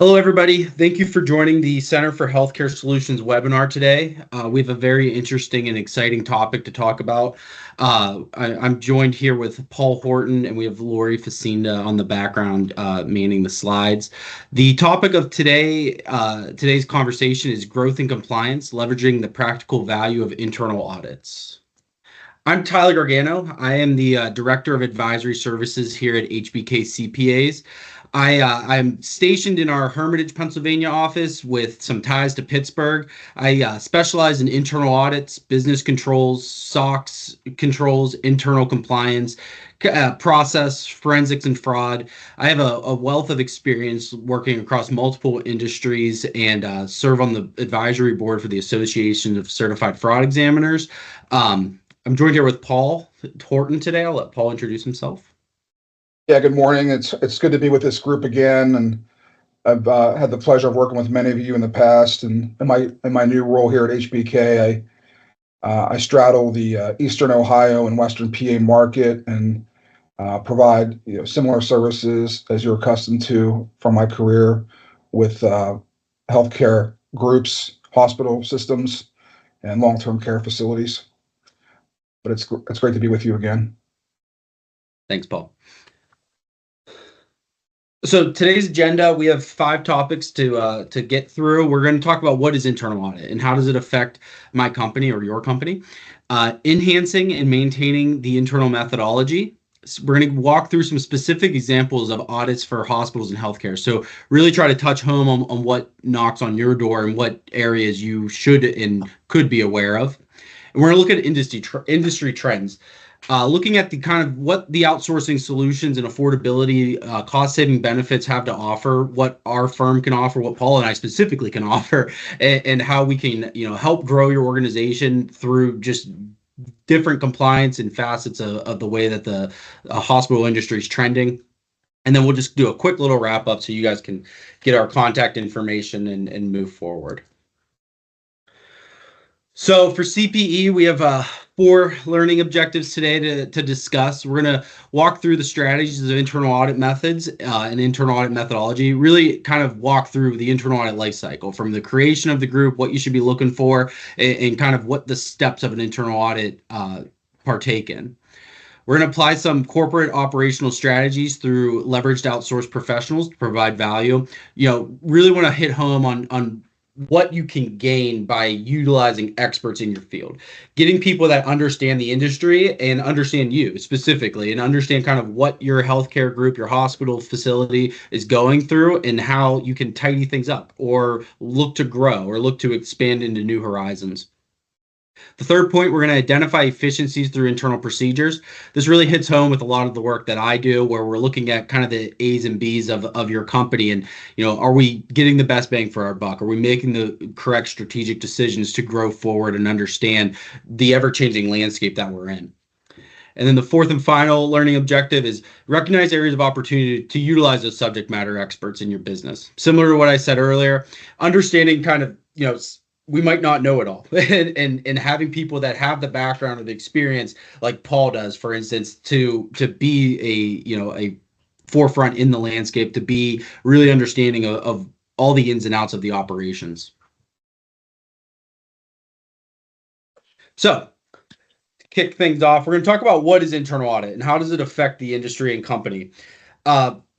Hello, everybody. Thank you for joining the Center for Healthcare Solutions webinar today. We have a very interesting and exciting topic to talk about. I'm joined here with Paul Horton, and we have Lori Facinda on the background manning the slides. The topic of today's conversation is growth and compliance, leveraging the practical value of internal audits. I'm Tyler Gargano. I am the Director of Advisory Services here at HBK CPAs. I'm stationed in our Hermitage, Pennsylvania office with some ties to Pittsburgh. I specialize in internal audits, business controls, SOX controls, internal compliance, process, forensics, and fraud. I have a wealth of experience working across multiple industries and serve on the advisory board for the Association of Certified Fraud Examiners. I'm joined here with Paul Horton today. I'll let Paul introduce himself. Yeah, good morning. It's good to be with this group again, and I've had the pleasure of working with many of you in the past. And in my new role here at HBK, I straddle the Eastern Ohio and Western PA market and provide similar services as you're accustomed to from my career with healthcare groups, hospital systems, and long-term care facilities. But it's great to be with you again. Thanks, Paul. So today's agenda, we have 5 topics to get through. We're going to talk about what is internal audit and how does it affect my company or your company, enhancing and maintaining the internal methodology. So we're going to walk through some specific examples of audits for hospitals and healthcare. So really try to touch home on what knocks on your door and what areas you should and could be aware of. And we're going to look at industry trends. Looking at the kind of what the outsourcing solutions and affordability, cost-saving benefits have to offer, what our firm can offer, what Paul and I specifically can offer, and how we can, help grow your organization through just different compliance and facets of the way that the hospital industry is trending. And then we'll just do a quick little wrap up so you guys can get our contact information and move forward. So for CPE, we have 4 learning objectives today to discuss. We're going to walk through the strategies of internal audit methods and internal audit methodology, really kind of walk through the internal audit life cycle from the creation of the group, what you should be looking for, and kind of what the steps of an internal audit partake in. We're going to apply some corporate operational strategies through leveraged outsourced professionals to provide value. Really want to hit home on what you can gain by utilizing experts in your field, getting people that understand the industry and understand you specifically and understand kind of what your healthcare group, your hospital facility is going through and how you can tidy things up or look to grow or look to expand into new horizons. The third point, we're going to identify efficiencies through internal procedures. This really hits home with a lot of the work that I do, where we're looking at kind of the A's and B's of your company. And, are we getting the best bang for our buck? Are we making the correct strategic decisions to grow forward and understand the ever-changing landscape that we're in? And then the fourth and final learning objective is recognize areas of opportunity to utilize those subject matter experts in your business. Similar to what I said earlier, understanding kind of, we might not know it all, and having people that have the background of the experience, like Paul does, for instance, to be a forefront in the landscape, to be really understanding of all the ins and outs of the operations. So, to kick things off, we're going to talk about what is internal audit and how does it affect the industry and company.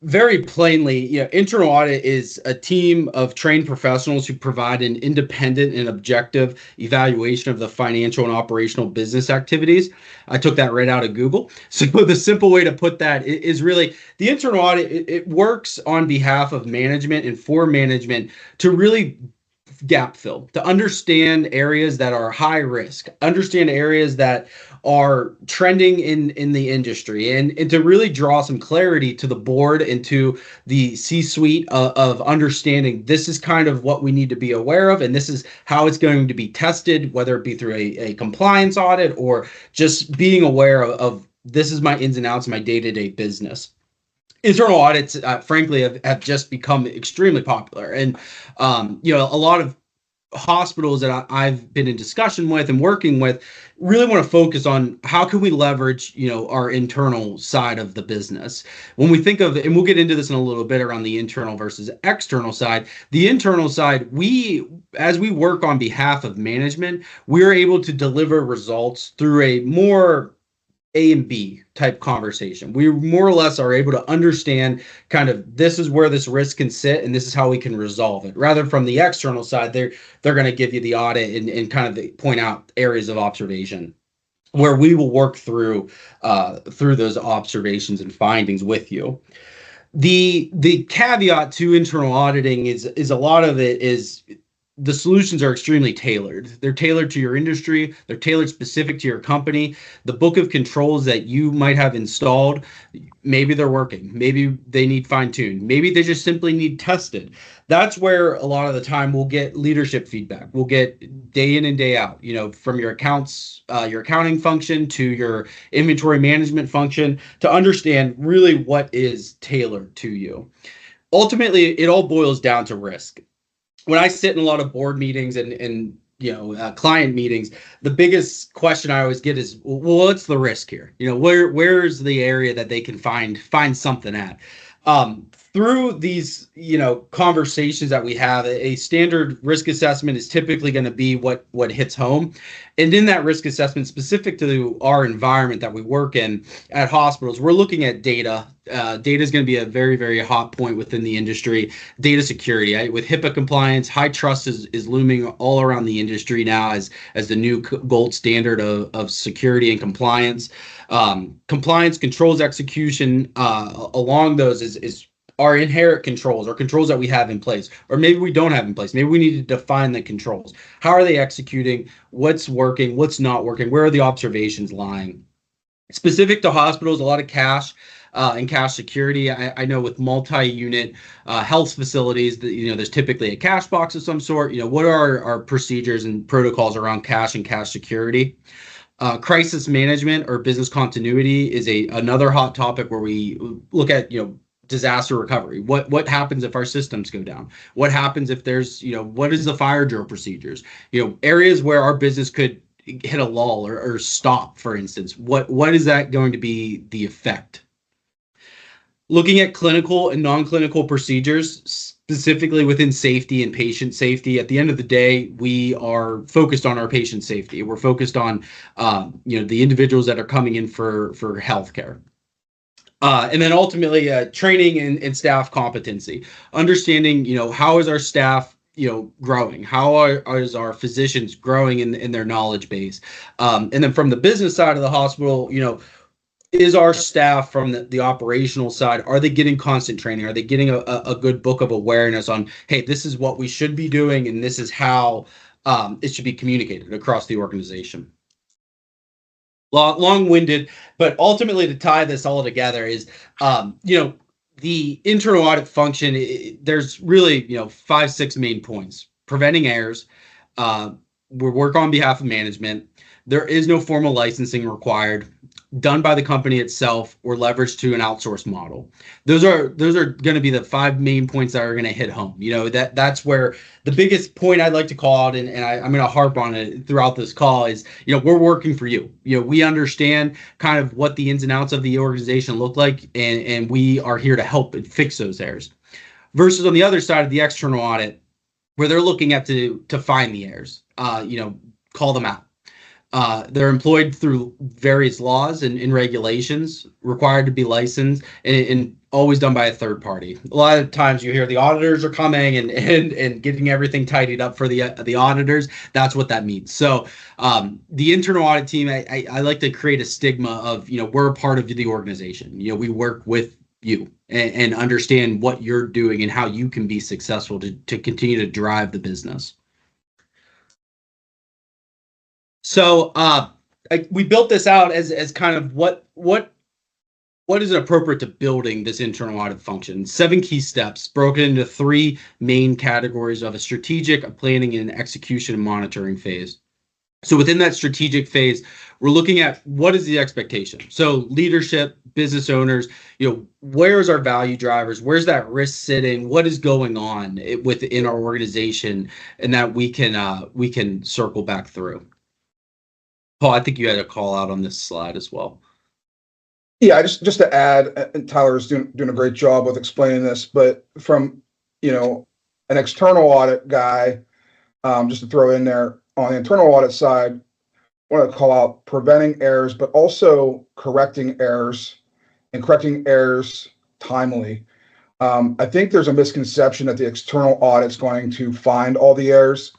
Very plainly, internal audit is a team of trained professionals who provide an independent and objective evaluation of the financial and operational business activities. I took that right out of Google. So the simple way to put that is really the internal audit. It works on behalf of management and for management to really gap fill, to understand areas that are high risk, understand areas that are trending in the industry, and to really draw some clarity to the board and to the C-suite of understanding this is kind of what we need to be aware of, and this is how it's going to be tested, whether it be through a compliance audit or just being aware of this is my ins and outs of my day-to-day business. Internal audits, frankly, have just become extremely popular. And, a lot of hospitals that I've been in discussion with and working with really want to focus on how can we leverage, our internal side of the business. When we think of, and we'll get into this in a little bit around the internal versus external side, the internal side, as we work on behalf of management, we're able to deliver results through a more A and B type conversation. We more or less are able to understand kind of this is where this risk can sit and this is how we can resolve it. Rather from the external side, they're going to give you the audit and kind of point out areas of observation where we will work through those observations and findings with you. The caveat to internal auditing is a lot of it is the solutions are extremely tailored. They're tailored to your industry. They're tailored specific to your company. The book of controls that you might have installed, maybe they're working. Maybe they need fine-tuned. Maybe they just simply need tested. That's where a lot of the time we'll get leadership feedback. We'll get day in and day out, from your your accounting function to your inventory management function to understand really what is tailored to you. Ultimately, it all boils down to risk. When I sit in a lot of board meetings and client meetings, the biggest question I always get is, well, what's the risk here? Where's the area that they can find something at? Through these, conversations that we have, a standard risk assessment is typically going to be what hits home. And in that risk assessment, specific to our environment that we work in at hospitals, we're looking at data. Data is going to be a very, very hot point within the industry. Data security, right? With HIPAA compliance, high trust is looming all around the industry now as the new gold standard of security and compliance. Compliance, controls, execution along those is our inherent controls or controls that we have in place, or maybe we don't have in place. Maybe we need to define the controls. How are they executing? What's working? What's not working? Where are the observations lying? Specific to hospitals, a lot of cash and cash security. I know with multi-unit health facilities that, there's typically a cash box of some sort. What are our procedures and protocols around cash and cash security? Crisis management or business continuity is another hot topic where we look at, disaster recovery. What happens if our systems go down? What happens if there's, what is the fire drill procedures? Areas where our business could hit a lull or stop, for instance. What is that going to be the effect? Looking at clinical and non-clinical procedures, specifically within safety and patient safety. At the end of the day, we are focused on our patient safety. We're focused on, the individuals that are coming in for healthcare. And then ultimately training and staff competency, understanding, how is our staff, growing? How is our physicians growing in their knowledge base? And then from the business side of the hospital, is our staff from the operational side, are they getting constant training? Are they getting a good book of awareness on, hey, this is what we should be doing and this is how it should be communicated across the organization? Long-winded, but ultimately to tie this all together is, the internal audit function, there's really, 5-6 main points. Preventing errors. We work on behalf of management. There is no formal licensing required. Done by the company itself or leveraged to an outsourced model. Those are going to be the 5 main points that are going to hit home. That's where the biggest point I'd like to call out, and I'm going to harp on it throughout this call is, we're working for you. We understand kind of what the ins and outs of the organization look like, and we are here to help and fix those errors. Versus on the other side of the external audit, where they're looking at to find the errors, call them out. They're employed through various laws and regulations, required to be licensed, and always done by a third party. A lot of times you hear the auditors are coming and getting everything tidied up for the auditors. That's what that means. So the internal audit team, I like to create a stigma of, we're a part of the organization. We work with you and understand what you're doing and how you can be successful to continue to drive the business. So we built this out as kind of what is appropriate to building this internal audit function. 7 key steps broken into 3 main categories of a strategic, a planning, and execution and monitoring phase. So within that strategic phase, we're looking at what is the expectation. So leadership, business owners, where's our value drivers? Where's that risk sitting? What is going on within our organization, and that we can circle back through. Paul, I think you had a call out on this slide as well. Yeah, just to add, and Tyler's doing a great job with explaining this, but from an external audit guy, just to throw in there on the internal audit side, I want to call out preventing errors, but also correcting errors and correcting errors timely. I think there's a misconception that the external audit's going to find all the errors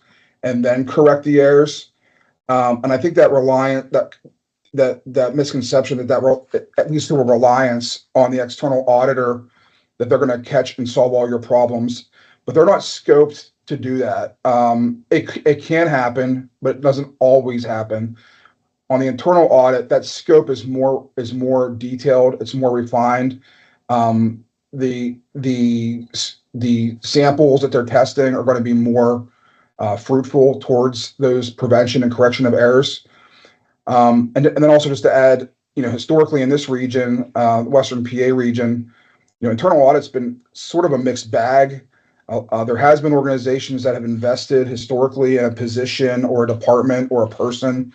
and then correct the errors. And I think that misconception that at least through a reliance on the external auditor, that they're going to catch and solve all your problems, but they're not scoped to do that. It can happen, but it doesn't always happen. On the internal audit, that scope is more detailed. It's more refined. The samples that they're testing are going to be more fruitful towards those prevention and correction of errors. And then also just to add, historically in this region, Western PA region, internal audit's been sort of a mixed bag. There has been organizations that have invested historically in a position or a department or a person.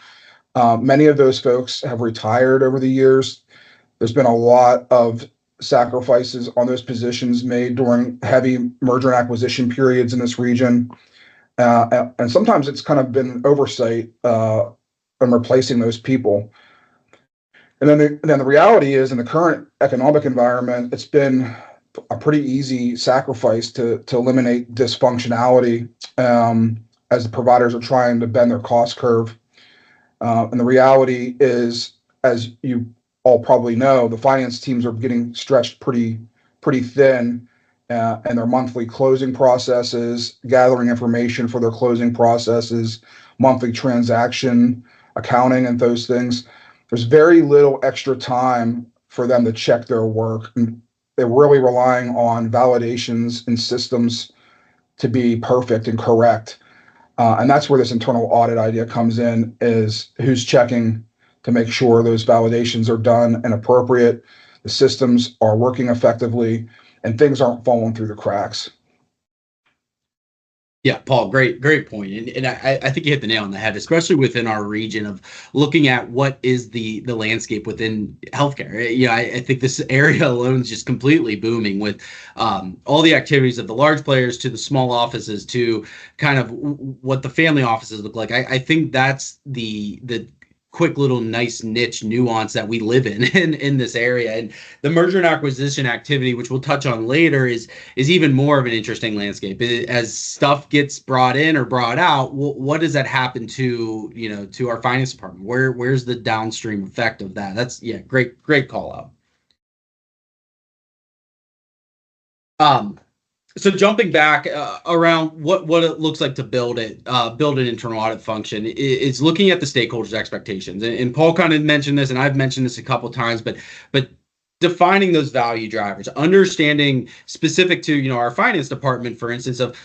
Many of those folks have retired over the years. There's been a lot of sacrifices on those positions made during heavy merger and acquisition periods in this region. And sometimes it's kind of been oversight in replacing those people. And then the reality is, in the current economic environment, it's been a pretty easy sacrifice to eliminate dysfunctionality as the providers are trying to bend their cost curve. And the reality is, as you all probably know, the finance teams are getting stretched pretty thin, and their monthly closing processes, gathering information for their closing processes, monthly transaction accounting, and those things. There's very little extra time for them to check their work, and they're really relying on validations and systems to be perfect and correct. And that's where this internal audit idea comes in, is who's checking to make sure those validations are done and appropriate, the systems are working effectively, and things aren't falling through the cracks. Yeah, Paul, great point. And I think you hit the nail on the head, especially within our region of looking at what is the landscape within healthcare. I think this area alone is just completely booming with all the activities of the large players to the small offices to kind of what the family offices look like. I think that's the quick little nice niche nuance that we live in this area. And the merger and acquisition activity, which we'll touch on later, is even more of an interesting landscape. As stuff gets brought in or brought out, what does that happen to our finance department? Where's the downstream effect of that? That's great call out. So jumping back around what it looks like to build an internal audit function is looking at the stakeholders' expectations. And Paul kind of mentioned this, and I've mentioned this a couple times, but defining those value drivers, understanding specific to our finance department, for instance, of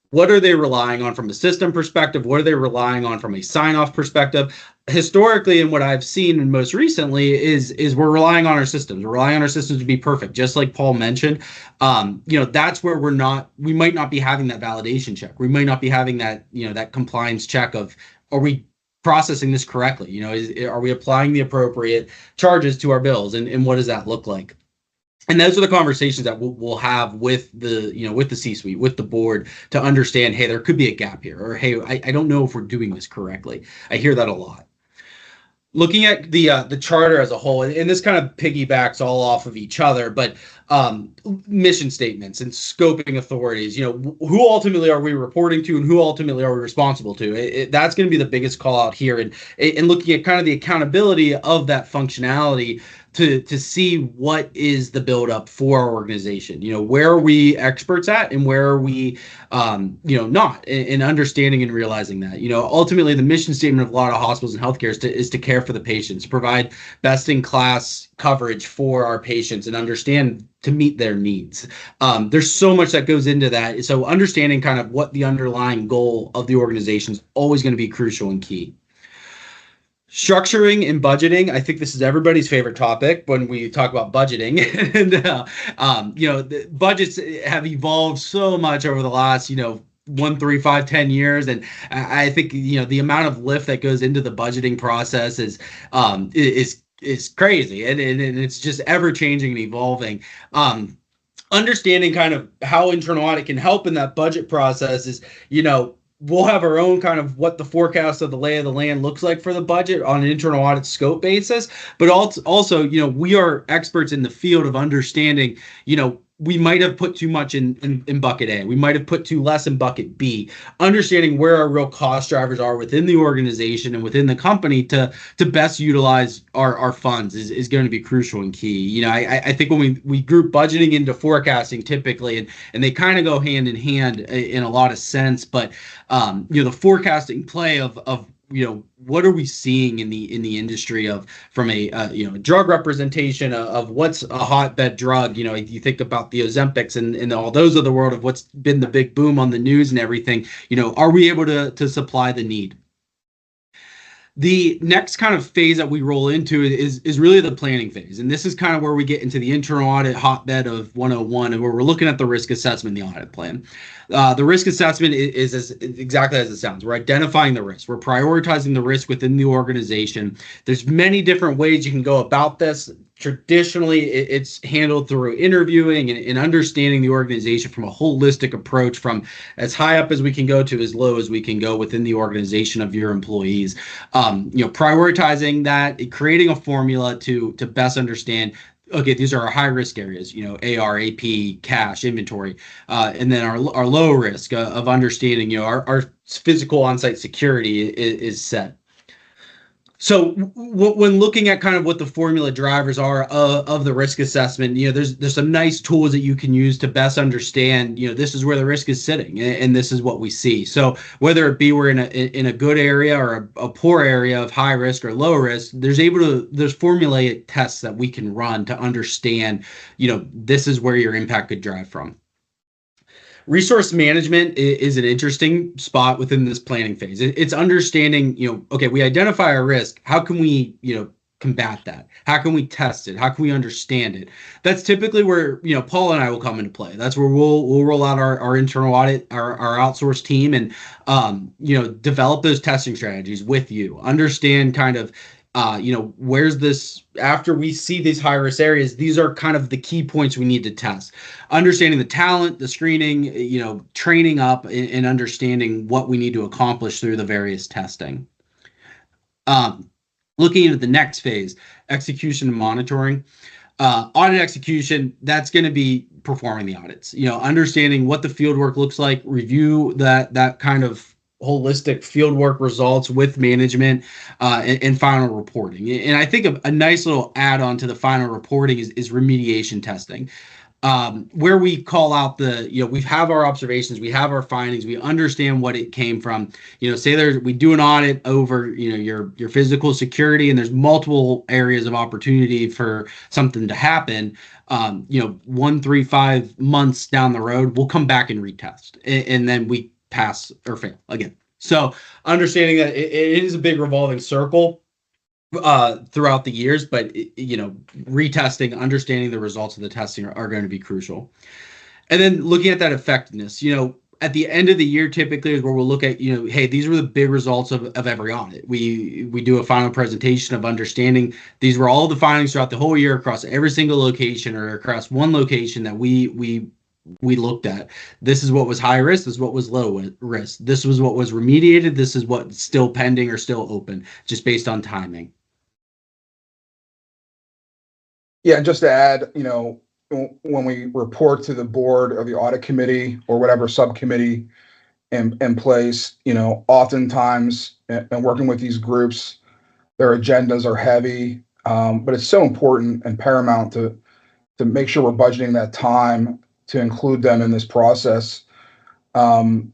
what are they relying on from a system perspective? What are they relying on from a sign-off perspective? Historically, and what I've seen and most recently is we're relying on our systems. We're relying on our systems to be perfect, just like Paul mentioned. That's where we might not be having that validation check. We might not be having that, that compliance check of, are we processing this correctly? Are we applying the appropriate charges to our bills, and what does that look like? And those are the conversations that we'll have with the C-suite, with the board, to understand, hey, there could be a gap here, or hey, I don't know if we're doing this correctly. I hear that a lot. Looking at the charter as a whole, and this kind of piggybacks all off of each other, but mission statements and scoping authorities, who ultimately are we reporting to and who ultimately are we responsible to? That's going to be the biggest call out here, and looking at kind of the accountability of that functionality to see what is the buildup for our organization. Where are we experts at, and where are we not, in understanding and realizing that. Ultimately the mission statement of a lot of hospitals and healthcare is to care for the patients, provide best in class coverage for our patients and understand to meet their needs. There's so much that goes into that. So understanding kind of what the underlying goal of the organization is always going to be crucial and key. Structuring and budgeting. I think this is everybody's favorite topic when we talk about budgeting. And the budgets have evolved so much over the last 1, 3, 5, 10 years, and I think the amount of lift that goes into the budgeting process is crazy, and it's just ever changing and evolving. Understanding kind of how internal audit can help in that budget process is, we'll have our own kind of what the forecast of the lay of the land looks like for the budget on an internal audit scope basis. But also, we are experts in the field of understanding, we might have put too much in bucket A. We might have put too less in bucket B. Understanding where our real cost drivers are within the organization and within the company to best utilize our funds is going to be crucial and key. I think when we group budgeting into forecasting typically, and they kind of go hand in hand in a lot of sense, but the forecasting play of what are we seeing in the industry from a drug representation of what's a hotbed drug. You think about the Ozempics and all those of the world of what's been the big boom on the news and everything. Are we able to supply the need? The next kind of phase that we roll into is really the planning phase. And this is kind of where we get into the internal audit hotbed of 101, and where we're looking at the risk assessment, the audit plan. The risk assessment is exactly as it sounds. We're identifying the risk. We're prioritizing the risk within the organization. There's many different ways you can go about this. Traditionally, it's handled through interviewing and understanding the organization from a holistic approach, from as high up as we can go to as low as we can go within the organization of your employees. Prioritizing that, creating a formula to best understand, okay, these are our high risk areas, AR, AP, cash, inventory, and then our low risk of understanding, our physical on-site security is set. So when looking at kind of what the formula drivers are of the risk assessment, there's some nice tools that you can use to best understand, this is where the risk is sitting, and this is what we see. So whether it be we're in a good area or a poor area of high risk or low risk, there's formulaic tests that we can run to understand, this is where your impact could drive from. Resource management is an interesting spot within this planning phase. It's understanding, okay, we identify our risk. How can we, combat that? How can we test it? How can we understand it? That's typically where, Paul and I will come into play. That's where we'll roll out our internal audit, our outsourced team, and, develop those testing strategies with you. Understand kind of, where's this, after we see these high risk areas, these are kind of the key points we need to test. Understanding the talent, the screening, training up and understanding what we need to accomplish through the various testing. Looking at the next phase, execution and monitoring. Audit execution, that's going to be performing the audits, understanding what the field work looks like, review that kind of holistic fieldwork results with management, and final reporting. And I think a nice little add-on to the final reporting is remediation testing, where we call out we have our observations, we have our findings, we understand what it came from. Say we do an audit over your physical security, and there's multiple areas of opportunity for something to happen. 1, 3, 5 months down the road, we'll come back and retest, and then we pass or fail again. So understanding that it is a big revolving circle throughout the years, but retesting, understanding the results of the testing are going to be crucial. And then looking at that effectiveness, at the end of the year typically is where we'll look at, hey, these were the big results of every audit. We do a final presentation of understanding these were all the findings throughout the whole year across every single location or across one location that we looked at. This is what was high risk. This is what was low risk. This was what was remediated. This is what's still pending or still open, just based on timing. Yeah, and just to add, when we report to the board or the audit committee or whatever subcommittee in place, oftentimes, and working with these groups, their agendas are heavy, but it's so important and paramount to make sure we're budgeting that time to include them in this process. In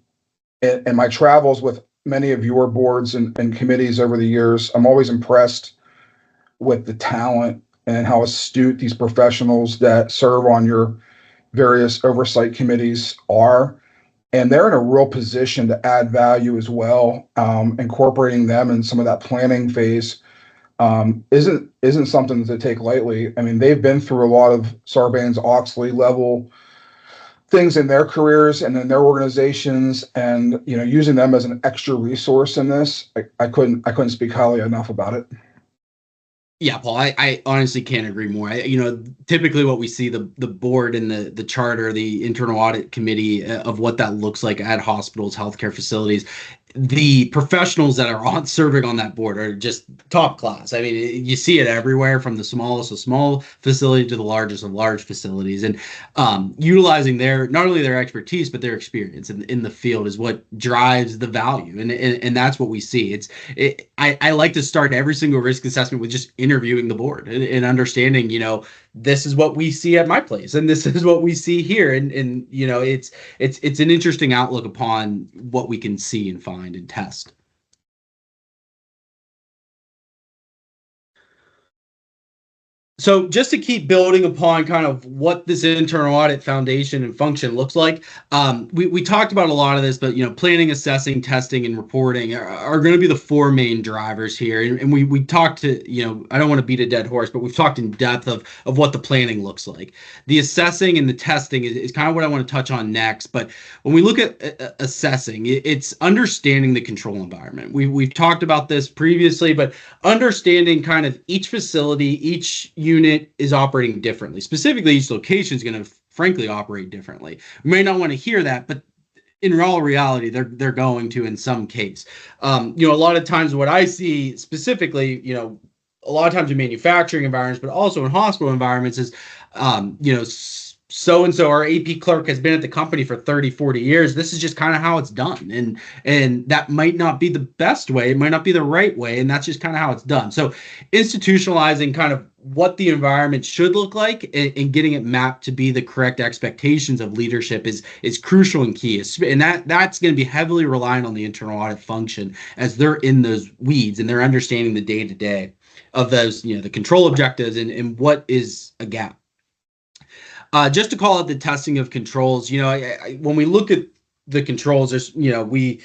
my travels with many of your boards and committees over the years, I'm always impressed with the talent and how astute these professionals that serve on your various oversight committees are. And they're in a real position to add value as well. Incorporating them in some of that planning phase isn't something to take lightly. I mean, they've been through a lot of Sarbanes-Oxley level things in their careers and in their organizations, and using them as an extra resource in this, I couldn't speak highly enough about it. Yeah, Paul, I honestly can't agree more. Typically what we see, the board and the charter, the internal audit committee of what that looks like at hospitals, healthcare facilities, the professionals that are on serving on that board are just top class. I mean, you see it everywhere, from the smallest of small facility to the largest of large facilities, and utilizing not only their expertise but their experience in the field is what drives the value, and that's what we see. I like to start every single risk assessment with just interviewing the board and understanding, this is what we see at my place and this is what we see here, and it's an interesting outlook upon what we can see and find and test. So just to keep building upon kind of what this internal audit foundation and function looks like, we talked about a lot of this, but planning, assessing, testing, and reporting are going to be the four main drivers here. And we talked to, I don't want to beat a dead horse, but we've talked in depth of what the planning looks like. The assessing and the testing is kind of what I want to touch on next. But when we look at assessing, it's understanding the control environment. We've talked about this previously, but understanding kind of each facility, each unit is operating differently. Specifically, each location is going to frankly operate differently. We may not want to hear that, but in all reality, they're going to in some case. A lot of times what I see specifically, a lot of times in manufacturing environments, but also in hospital environments is, so-and-so, our AP clerk has been at the company for 30, 40 years. This is just kind of how it's done. And that might not be the best way. It might not be the right way. And that's just kind of how it's done. So institutionalizing kind of what the environment should look like and getting it mapped to be the correct expectations of leadership is crucial and key. And that's going to be heavily reliant on the internal audit function as they're in those weeds and they're understanding the day-to-day of those, the control objectives and what is a gap. Just to call it the testing of controls, when we look at the controls, there's, we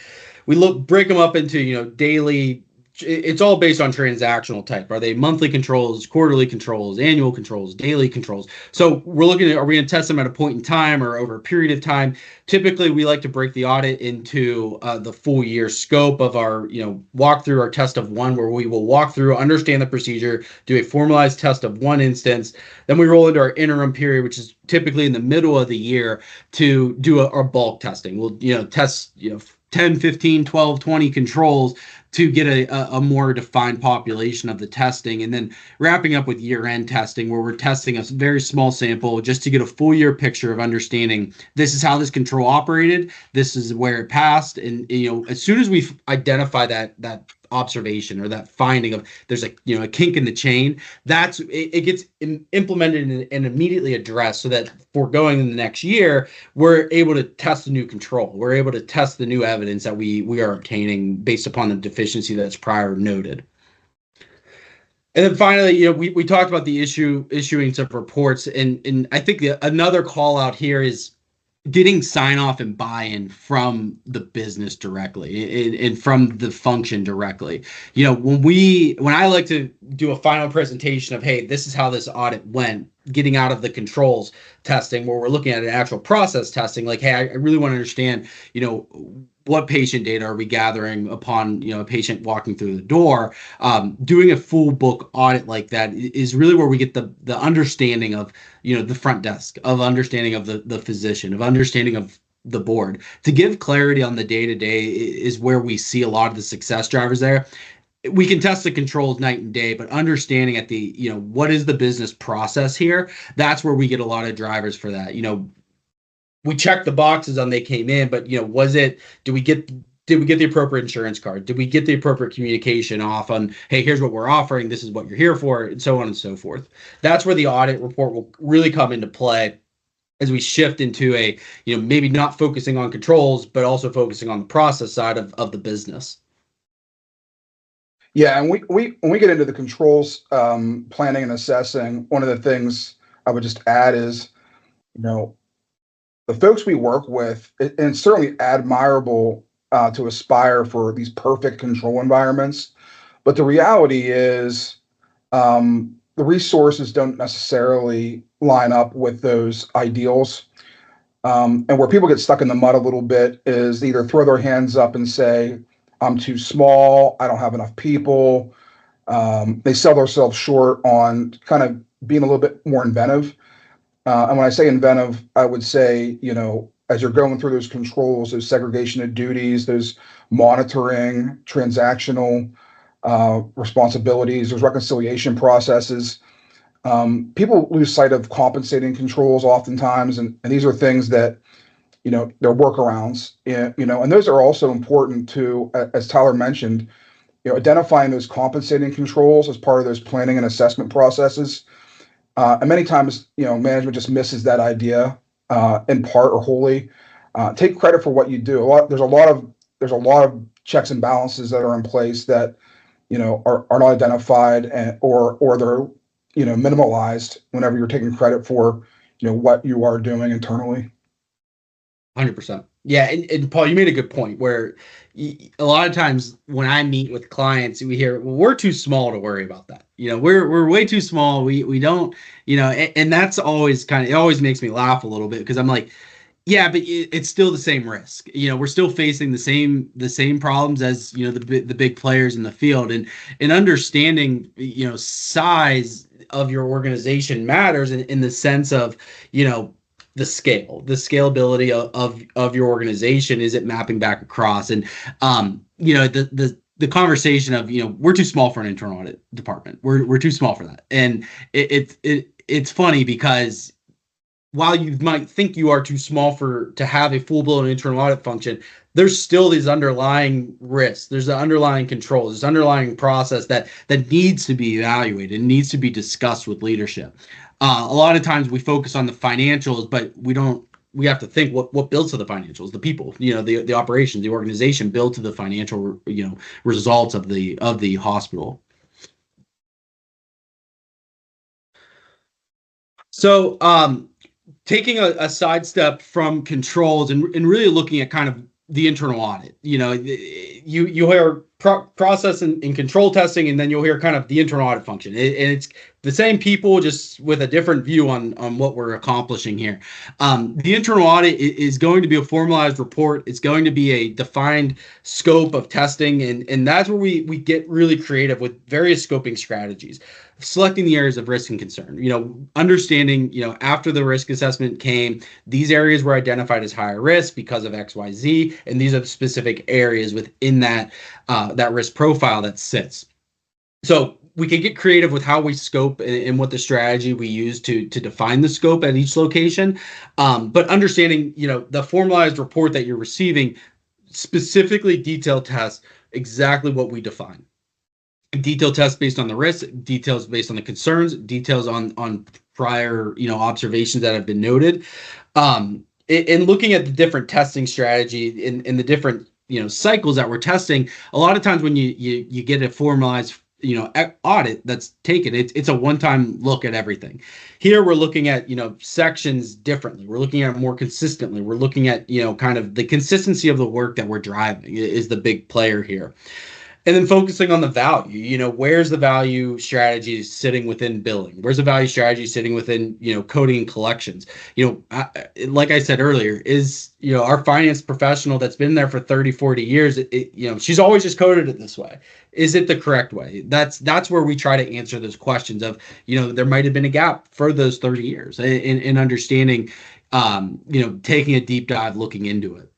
break them up into, daily. It's all based on transactional type. Are they monthly controls, quarterly controls, annual controls, daily controls? So we're looking at, are we going to test them at a point in time or over a period of time? Typically, we like to break the audit into the full year scope of our, walk through our test of one, where we will walk through, understand the procedure, do a formalized test of one instance. Then we roll into our interim period, which is typically in the middle of the year, to do our bulk testing. We'll, test, 10, 15, 12, 20 controls to get a more defined population of the testing, and then wrapping up with year-end testing, where we're testing a very small sample just to get a full year picture of understanding this is how this control operated, this is where it passed, and as soon as we identify that observation or that finding of there's a kink in the chain, it gets implemented and immediately addressed, so that for going in the next year, we're able to test the new control, we're able to test the new evidence that we are obtaining based upon the deficiency that's prior noted. And then finally, we talked about the issuing of reports, and I think another call out here is getting sign off and buy-in from the business directly and from the function directly. When I like to do a final presentation of, hey, this is how this audit went, getting out of the controls testing, where we're looking at an actual process testing, like, hey, I really want to understand, what patient data are we gathering upon, a patient walking through the door. Doing a full book audit like that is really where we get the understanding of, the front desk, of understanding of the physician, of understanding of the board. To give clarity on the day-to-day is where we see a lot of the success drivers there. We can test the controls night and day, but understanding at the, what is the business process here, that's where we get a lot of drivers for that. We checked the boxes on they came in, but did we get the appropriate insurance card? Did we get the appropriate communication off on, hey, here's what we're offering, this is what you're here for, and so on and so forth. That's where the audit report will really come into play as we shift into a, maybe not focusing on controls, but also focusing on the process side of the business. Yeah, and we when we get into the controls planning and assessing, one of the things I would just add is, you know, the folks we work with, and it's certainly admirable to aspire for these perfect control environments. But the reality is, the resources don't necessarily line up with those ideals. And where people get stuck in the mud a little bit is they either throw their hands up and say, I'm too small, I don't have enough people. They sell themselves short on kind of being a little bit more inventive. And when I say inventive, I would say, as you're going through those controls, those segregation of duties, those monitoring, transactional responsibilities, those reconciliation processes, people lose sight of compensating controls oftentimes. And these are things that, they're workarounds, and those are also important to, as Tyler mentioned, identifying those compensating controls as part of those planning and assessment processes. And many times, management just misses that idea in part or wholly. Take credit for what you do. There's a lot of checks and balances that are in place that are not identified, or they're minimalized whenever you're taking credit for what you are doing internally. 100%. Yeah, and Paul, you made a good point where a lot of times when I meet with clients, we hear, well, we're too small to worry about that. We're way too small. We don't, and that's always it always makes me laugh a little bit because I'm like, yeah, but it's still the same risk. We're still facing the same problems as, the big players in the field, and understanding, size of your organization matters in the sense of, the scalability of your organization. Is it mapping back across? And the conversation of, we're too small for an internal audit department. We're too small for that. And it's funny because while you might think you are too small to have a full-blown internal audit function, there's still these underlying risks. There's the underlying controls, this underlying process that needs to be evaluated and needs to be discussed with leadership. A lot of times we focus on the financials, but we have to think what builds to the financials, the people, the operations, the organization build to the financial, results of the hospital. So, taking a sidestep from controls and really looking at kind of the internal audit, you hear process and control testing, and then you'll hear kind of the internal audit function. And it's the same people, just with a different view on what we're accomplishing here. The internal audit is going to be a formalized report. It's going to be a defined scope of testing. And that's where we get really creative with various scoping strategies, selecting the areas of risk and concern, understanding, after the risk assessment came, these areas were identified as higher risk because of XYZ, and these are the specific areas within that risk profile that sits. So we can get creative with how we scope and what the strategy we use to define the scope at each location. But understanding, the formalized report that you're receiving specifically detailed tests exactly what we define. Detailed tests based on the risk, details based on the concerns, details on prior, observations that have been noted. In looking at the different testing strategy in the different, cycles that we're testing, a lot of times when you get a formalized, audit that's taken, it's a one-time look at everything. Here we're looking at, sections differently. We're looking at it more consistently. We're looking at, kind of the consistency of the work that we're driving is the big player here. And then focusing on the value, where's the value strategy sitting within billing? Where's the value strategy sitting within, coding and collections? Like I said earlier, is, our finance professional that's been there for 30, 40 years, she's always just coded it this way. Is it the correct way? That's where we try to answer those questions of, there might have been a gap for those 30 years in understanding, taking a deep dive, looking into it.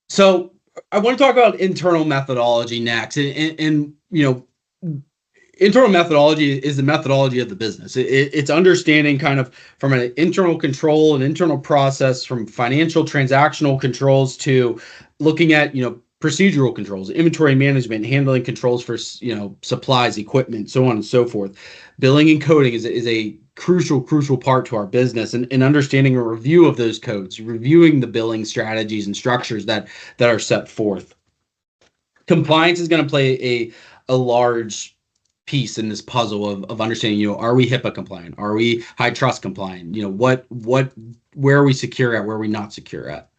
So I want to talk about internal methodology next, and internal methodology is the methodology of the business. It's understanding kind of from an internal control and internal process, from financial transactional controls to looking at procedural controls, inventory management, handling controls for supplies, equipment, so on and so forth. Billing and coding is a crucial part to our business, and understanding a review of those codes, reviewing the billing strategies and structures that are set forth. Compliance is going to play a large piece in this puzzle of understanding, are we HIPAA compliant? Are we high trust compliant? Where are we secure at? Where are we not secure at?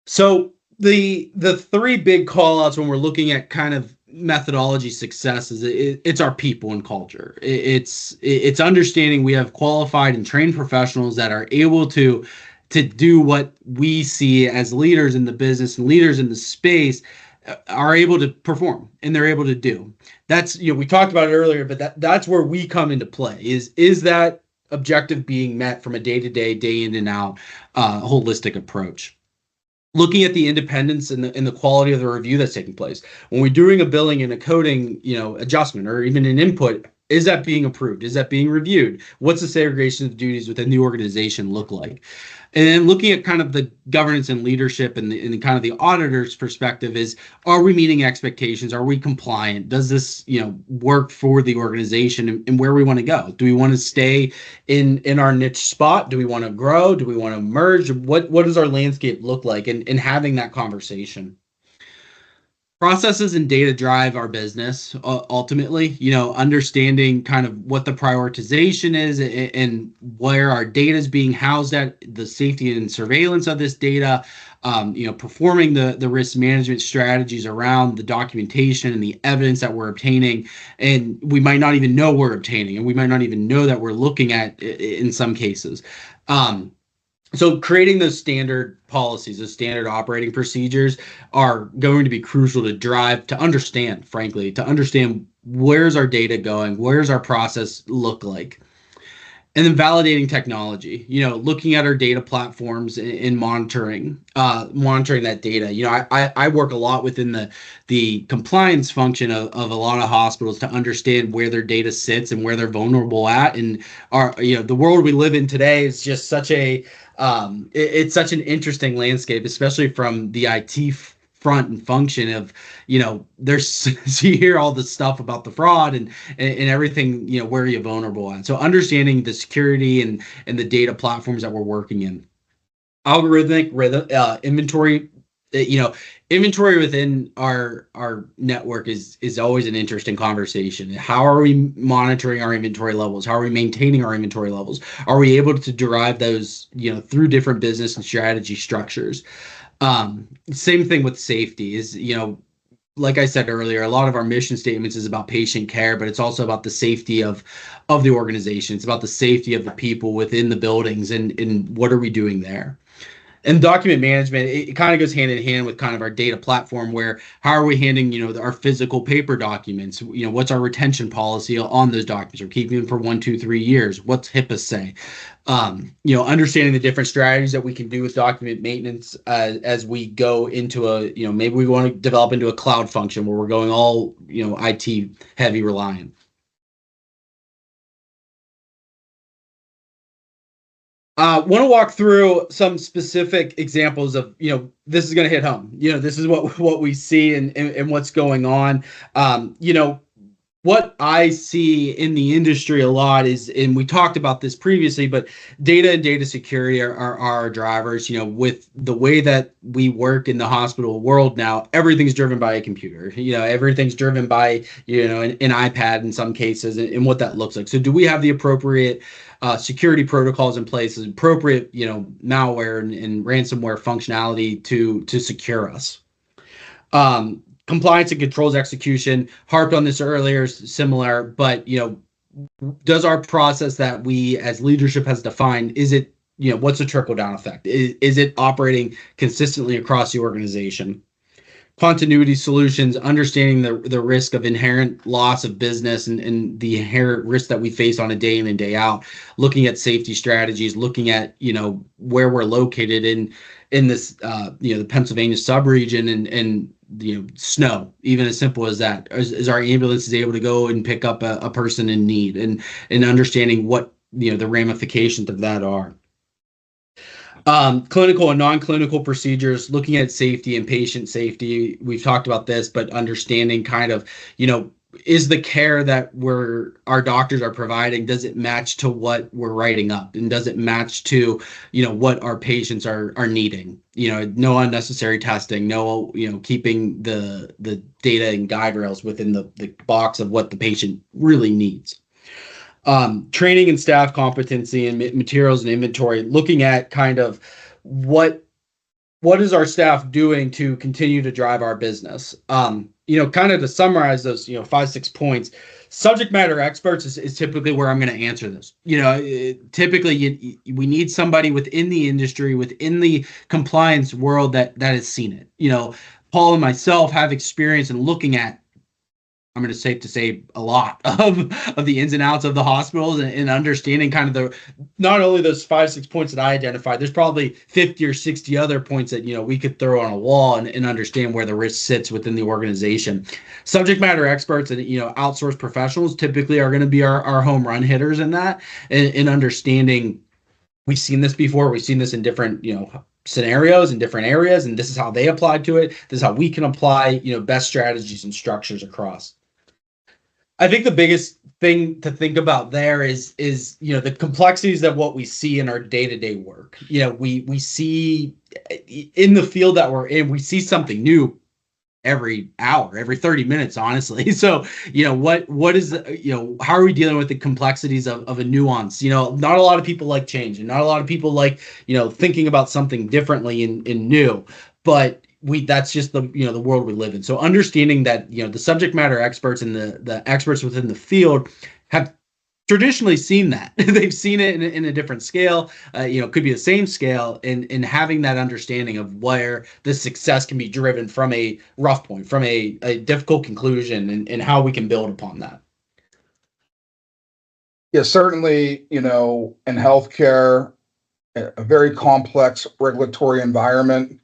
So the three big call outs when we're looking at kind of methodology success is it's our people and culture. It's understanding we have qualified and trained professionals that are able to do what we see as leaders in the business and leaders in the space are able to perform and they're able to do. That's, we talked about it earlier, but that's where we come into play is that objective being met from a day-to-day, day in and out holistic approach. Looking at the independence and the quality of the review that's taking place. When we're doing a billing and a coding, adjustment or even an input, is that being approved? Is that being reviewed? What's the segregation of duties within the organization look like? And then looking at kind of the governance and leadership and kind of the auditor's perspective is, are we meeting expectations? Are we compliant? Does this, work for the organization and where we want to go? Do we want to stay in our niche spot? Do we want to grow? Do we want to merge? What does our landscape look like? And having that conversation. Processes and data drive our business ultimately, understanding kind of what the prioritization is and where our data is being housed at, the safety and surveillance of this data, performing the risk management strategies around the documentation and the evidence that we're obtaining. And we might not even know we're obtaining, and we might not even know that we're looking at in some cases. So creating those standard policies, those standard operating procedures are going to be crucial to understand, frankly, to understand where's our data going, where's our process look like. And then validating technology, looking at our data platforms and monitoring that data. I work a lot within the compliance function of a lot of hospitals to understand where their data sits and where they're vulnerable at. And the world we live in today is just such it's such an interesting landscape, especially from the IT front and function of, there's you hear all the stuff about the fraud and everything, where you're vulnerable at. So understanding the security and the data platforms that we're working in. Algorithmic inventory, inventory within our network is always an interesting conversation. How are we monitoring our inventory levels? How are we maintaining our inventory levels? Are we able to derive those, through different business and strategy structures? Same thing with safety is, like I said earlier, a lot of our mission statements is about patient care, but it's also about the safety of the organization. It's about the safety of the people within the buildings and what are we doing there? And document management, it kind of goes hand in hand with kind of our data platform, where how are we handling, our physical paper documents? What's our retention policy on those documents? We're keeping them for 1, 2, 3 years. What's HIPAA say? Understanding the different strategies that we can do with document maintenance as we go into maybe we want to develop into a cloud function where we're going all, IT heavy reliant. Want to walk through some specific examples of, this is going to hit home. This is what we see and what's going on. What I see in the industry a lot is, and we talked about this previously, but data and data security are our drivers. With the way that we work in the hospital world now, everything's driven by a computer. Everything's driven by, an iPad in some cases, and what that looks like. So do we have the appropriate security protocols in place, appropriate, malware and ransomware functionality to secure us? Compliance and controls execution, harped on this earlier, similar, but, does our process that we as leadership has defined, is it, what's the trickle down effect? Is it operating consistently across the organization? Continuity solutions, understanding the risk of inherent loss of business and the inherent risk that we face on a day in and day out, looking at safety strategies, looking at, where we're located in this, the Pennsylvania subregion and snow, even as simple as that. Is our ambulance is able to go and pick up a person in need and understanding what, the ramifications of that are. Clinical and non-clinical procedures, looking at safety and patient safety. We've talked about this, but understanding kind of, is the care that our doctors are providing, does it match to what we're writing up, and does it match to what our patients are needing? No unnecessary testing, no keeping the data and guide rails within the box of what the patient really needs. Training and staff competency and materials and inventory, looking at kind of what is our staff doing to continue to drive our business. Kind of to summarize those 5-6 points, subject matter experts is typically where I'm going to answer this. Typically we need somebody within the industry, within the compliance world that has seen it. Paul and myself have experience in looking at, I'm going to safe to say, a lot of the ins and outs of the hospitals, and understanding kind of not only those 5-6 points that I identified. There's probably 50 or 60 other points that we could throw on a wall and understand where the risk sits within the organization. Subject matter experts and outsourced professionals typically are going to be our home run hitters in that, and understanding. We've seen this before. We've seen this in different scenarios in different areas, and this is how they applied to it. This is how we can apply best strategies and structures across. I think the biggest thing to think about there is the complexities of what we see in our day-to-day work. We see in the field that we're in, we see something new every hour, every 30 minutes, honestly. So, what is, how are we dealing with the complexities of a nuance? Not a lot of people like change, and not a lot of people like, thinking about something differently and new, but that's just the world we live in. So understanding that, the subject matter experts and the experts within the field have traditionally seen that. They've seen it in a different scale, could be the same scale, and having that understanding of where the success can be driven from a rough point, from a difficult conclusion, and how we can build upon that. Yeah, certainly, in healthcare, a very complex regulatory environment.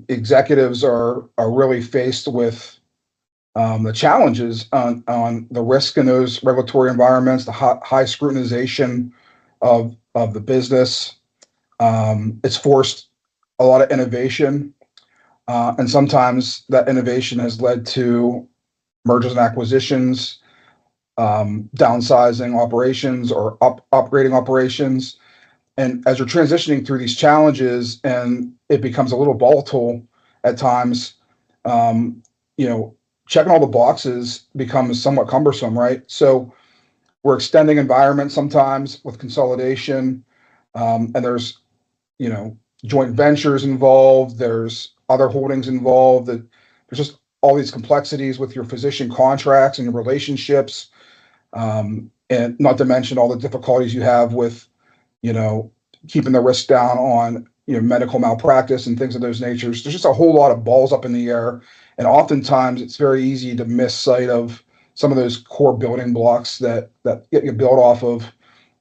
Executives are really faced with the challenges on the risk in those regulatory environments, the high scrutinization of the business. It's forced a lot of innovation, and sometimes that innovation has led to mergers and acquisitions, downsizing operations, or upgrading operations. And as you're transitioning through these challenges, and it becomes a little volatile at times, checking all the boxes becomes somewhat cumbersome, right? So we're extending environments sometimes with consolidation, and there's, joint ventures involved. There's other holdings involved. There's just all these complexities with your physician contracts and your relationships, and not to mention all the difficulties you have with keeping the risk down on medical malpractice and things of those natures. There's just a whole lot of balls up in the air, and oftentimes it's very easy to miss sight of some of those core building blocks that get you built off of.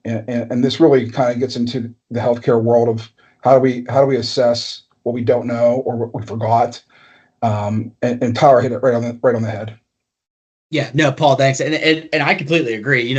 And this really kind of gets into the healthcare world of how do we assess what we don't know or what we forgot. And Tyler hit it right on the head. Yeah, no, Paul, thanks. And I completely agree.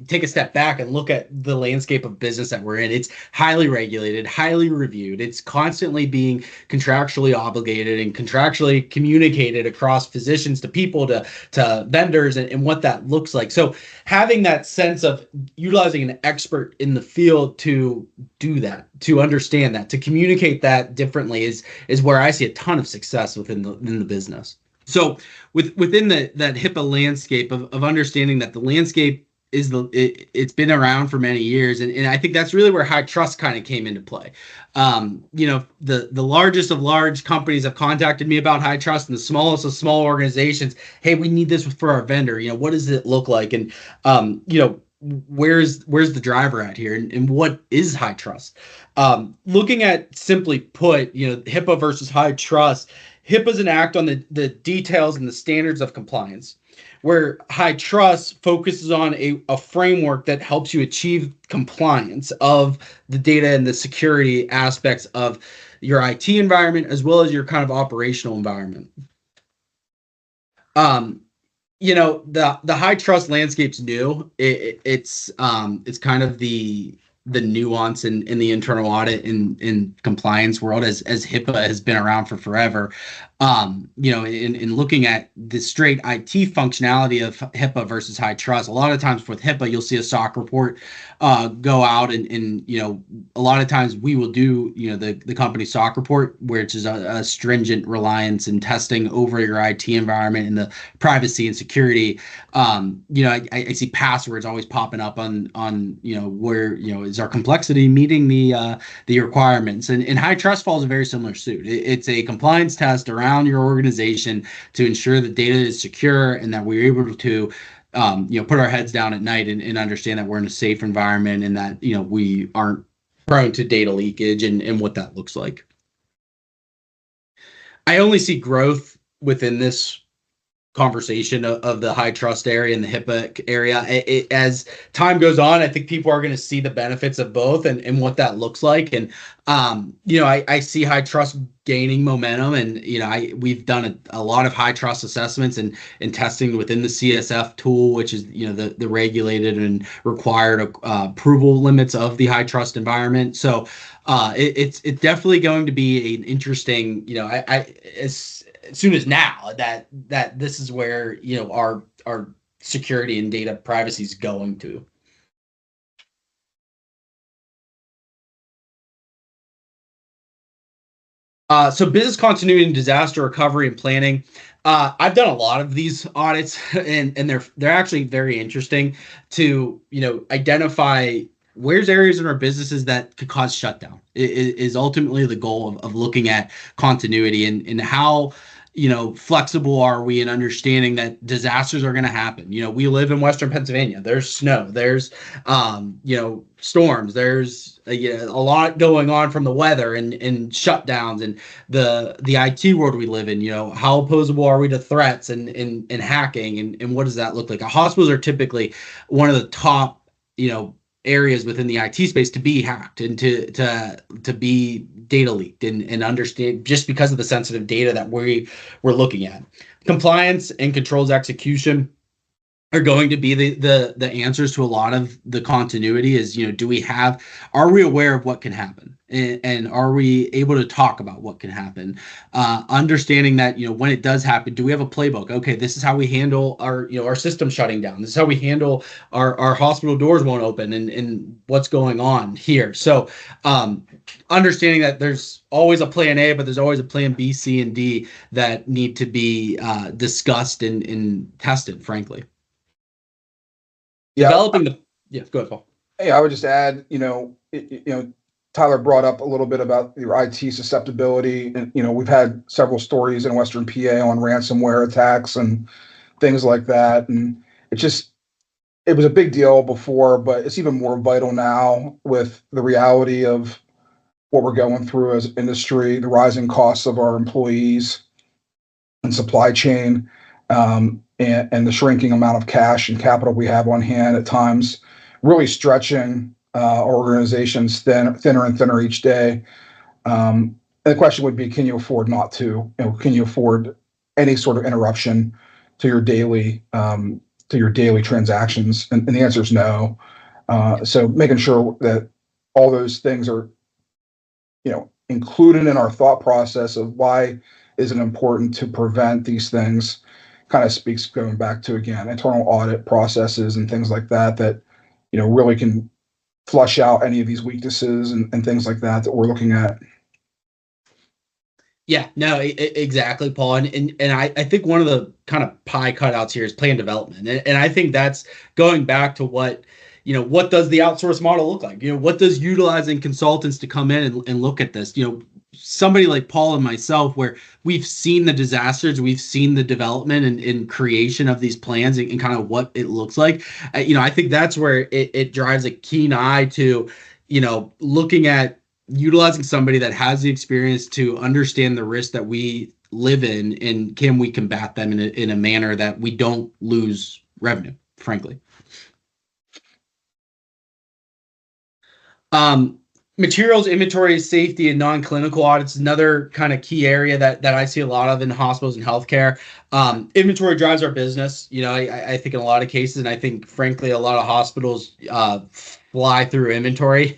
Take a step back and look at the landscape of business that we're in. It's highly regulated, highly reviewed. It's constantly being contractually obligated and contractually communicated across physicians to people, to vendors, and what that looks like. So having that sense of utilizing an expert in the field to do that, to understand that, to communicate that differently is where I see a ton of success within the business. So within that HIPAA landscape of understanding that the landscape it's been around for many years, and I think that's really where HITRUST kind of came into play. The largest of large companies have contacted me about HITRUST, and the smallest of small organizations, hey, we need this for our vendor. What does it look like? And where's the driver at here, and what is HITRUST? Looking at, simply put, HIPAA versus HITRUST. HIPAA is an act on the details and the standards of compliance, where HITRUST focuses on a framework that helps you achieve compliance of the data and the security aspects of your IT environment, as well as your kind of operational environment. The HITRUST landscape's new. It's kind of the nuance in the internal audit and in compliance world, as HIPAA has been around for forever. In looking at the straight IT functionality of HIPAA versus high trust, a lot of times with HIPAA, you'll see a SOC report go out, and a lot of times we will do the company SOC report, which is a stringent reliance and testing over your IT environment and the privacy and security. I see passwords always popping up on where is our complexity meeting the requirements, and high trust falls a very similar suit. It's a compliance test around your organization to ensure that data is secure and that we're able to put our heads down at night and understand that we're in a safe environment and that we aren't prone to data leakage and what that looks like. I only see growth within this conversation of the high trust area and the HIPAA area. As time goes on, I think people are going to see the benefits of both and what that looks like. And, I see high trust gaining momentum, and, we've done a lot of high trust assessments and testing within the CSF tool, which is, the regulated and required approval limits of the high trust environment. So it's definitely going to be an interesting, as soon as now that this is where our security and data privacy is going to. So business continuity and disaster recovery and planning. I've done a lot of these audits, and they're actually very interesting to identify where's areas in our businesses that could cause shutdown. Is ultimately the goal of looking at continuity and how flexible are we in understanding that disasters are going to happen. We live in Western Pennsylvania. There's snow. There's storms. There's a lot going on from the weather and shutdowns and the IT world we live in. How opposable are we to threats and hacking, and what does that look like? Hospitals are typically one of the top areas within the IT space to be hacked and to be data leaked and understand, just because of the sensitive data that we're looking at. Compliance and controls execution are going to be the answers to a lot of the continuity. Is are we aware of what can happen, and are we able to talk about what can happen, understanding that when it does happen, do we have a playbook? Okay, this is how we handle our system shutting down. This is how we handle our hospital doors won't open, and what's going on here. So understanding that there's always a plan A, but there's always a plan B, C, and D that need to be discussed and tested, frankly. Yeah. Developing the go ahead, Paul. Hey, I would just add, Tyler brought up a little bit about your IT susceptibility, and we've had several stories in Western PA on ransomware attacks and things like that, and it was a big deal before, but it's even more vital now with the reality of what we're going through as an industry, the rising costs of our employees and supply chain. And the shrinking amount of cash and capital we have on hand at times, really stretching our organizations thinner and thinner each day. And the question would be, can you afford not to? Can you afford any sort of interruption to your daily transactions? And the answer is no. So making sure that all those things are included in our thought process of why is it important to prevent these things, kind of speaks, going back to, again, internal audit processes and things like that really can flush out any of these weaknesses and things like that we're looking at. Yeah, no, exactly, Paul. And I think one of the kind of pie cutouts here is plan development. And I think that's going back to what does the outsource model look like? What does utilizing consultants to come in and look at this? Somebody like Paul and myself, where we've seen the disasters, we've seen the development and creation of these plans and kind of what it looks like. I think that's where it drives a keen eye to, looking at utilizing somebody that has the experience to understand the risk that we live in, and can we combat them in a manner that we don't lose revenue, frankly. Materials, inventory, safety, and non-clinical audits is another kind of key area that I see a lot of in hospitals and healthcare. Inventory drives our business. I think in a lot of cases, and I think, frankly, a lot of hospitals fly through inventory.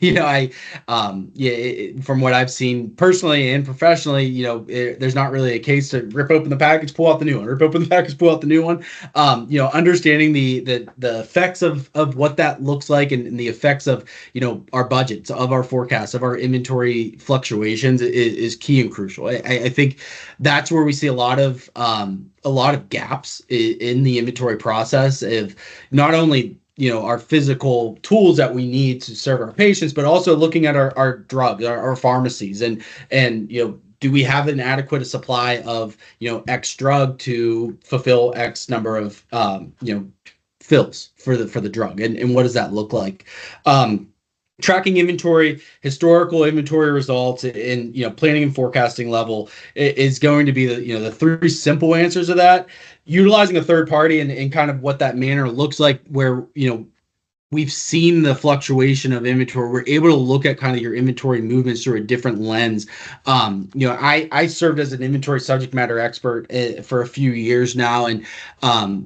From what I've seen personally and professionally, there's not really a case to rip open the package, pull out the new one, rip open the package, pull out the new one. Understanding the effects of what that looks like, and the effects of, our budgets, of our forecasts, of our inventory fluctuations is key and crucial. I think that's where we see a lot of gaps in the inventory process of not only our physical tools that we need to serve our patients, but also looking at our drugs, our pharmacies, and do we have an adequate supply of X drug to fulfill X number of fills for the drug, and what does that look like? Tracking inventory, historical inventory results, and planning and forecasting level is going to be the three simple answers of that. Utilizing a third party and kind of what that manner looks like, where we've seen the fluctuation of inventory. We're able to look at kind of your inventory movements through a different lens. I served as an inventory subject matter expert for a few years now, and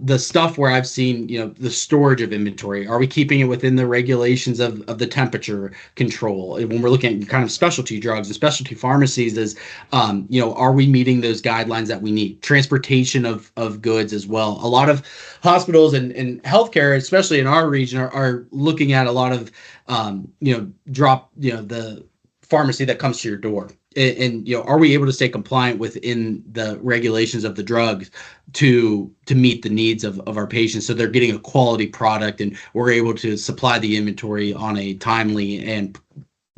the stuff where I've seen, the storage of inventory. Are we keeping it within the regulations of the temperature control? When we're looking at kind of specialty drugs and specialty pharmacies, are we meeting those guidelines that we need? Transportation of goods as well. A lot of hospitals and healthcare, especially in our region, are looking at a lot of the pharmacy that comes to your door, and are we able to stay compliant within the regulations of the drugs to meet the needs of our patients, so they're getting a quality product and we're able to supply the inventory on a timely and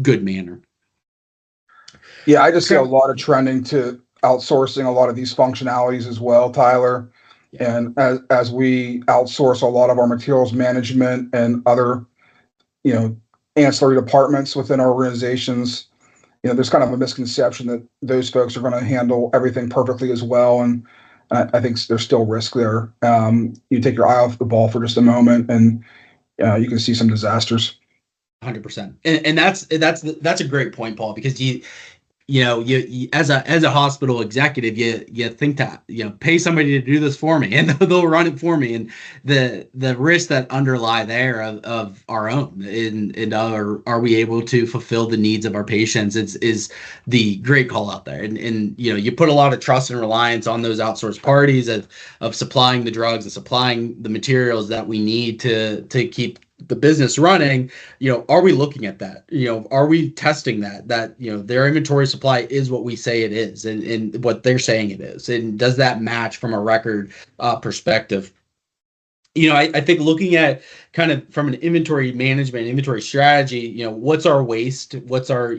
good manner. Yeah, I just see a lot of trending to outsourcing a lot of these functionalities as well, Tyler. Yeah. And as we outsource a lot of our materials management and other, ancillary departments within our organizations, there's kind of a misconception that those folks are going to handle everything perfectly as well. And I think there's still risk there. You take your eye off the ball for just a moment, and you can see some disasters. 100%. And that's a great point, Paul, because you as a hospital executive, you think that pay somebody to do this for me, and they'll run it for me, and the risks that underlie there of our own, and are we able to fulfill the needs of our patients is the great call out there, and you put a lot of trust and reliance on those outsourced parties of supplying the drugs and supplying the materials that we need to keep the business running. Are we looking at that? Are we testing that their inventory supply is what we say it is, and what they're saying it is, and does that match from a record perspective? I think looking at kind of from an inventory management, inventory strategy, what's our waste, what's our